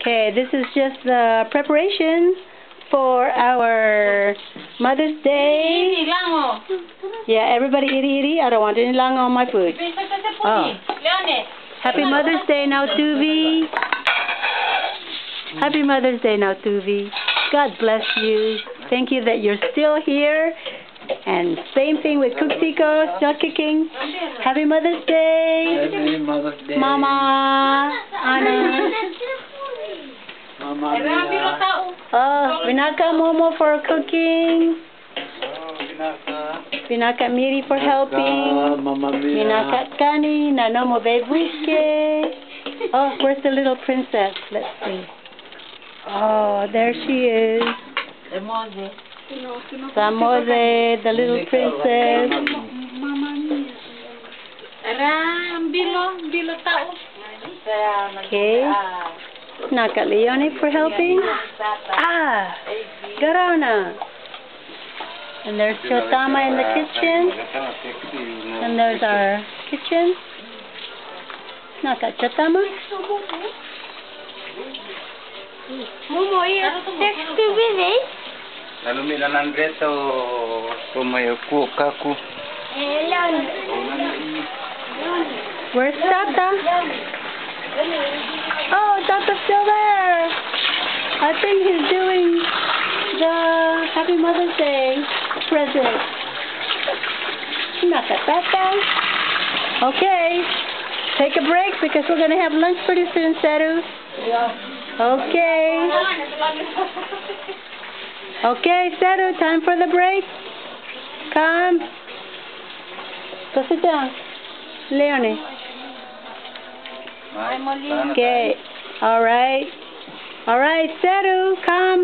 Okay, this is just the preparation for our Mother's Day. Yeah, everybody eat. I don't want any lang on my food. Oh. Happy Mother's Day now, Tuvi. Happy Mother's Day now, Tuvi. God bless you. Thank you that you're still here. And same thing with Cooksico, still kicking. Happy Mother's Day. Happy Mother's Day. Mama, Anna. Mama Mia. Oh, Binaka Momo for cooking. Binaka Miri for helping. Mama Mia. Binaka Kani, Nanomo Bebuke. Oh, where's the little princess? Let's see. Oh, there she is. Samode, the little princess. Okay. Naka Leone for helping. Ah, Garana. And there's Chotama in the kitchen. And there's our kitchen. Naka Chotama. Momo, next to village. Lalu mila nandreto kumayo kaku. Where's Tata? Oh, Tata's still there. I think he's doing the Happy Mother's Day present. Not that Tata. Okay, take a break because we're going to have lunch pretty soon, Saru. Okay. Okay, Saru, time for the break. Come. Go sit down. Leone. Okay. All right. All right, Saru, come.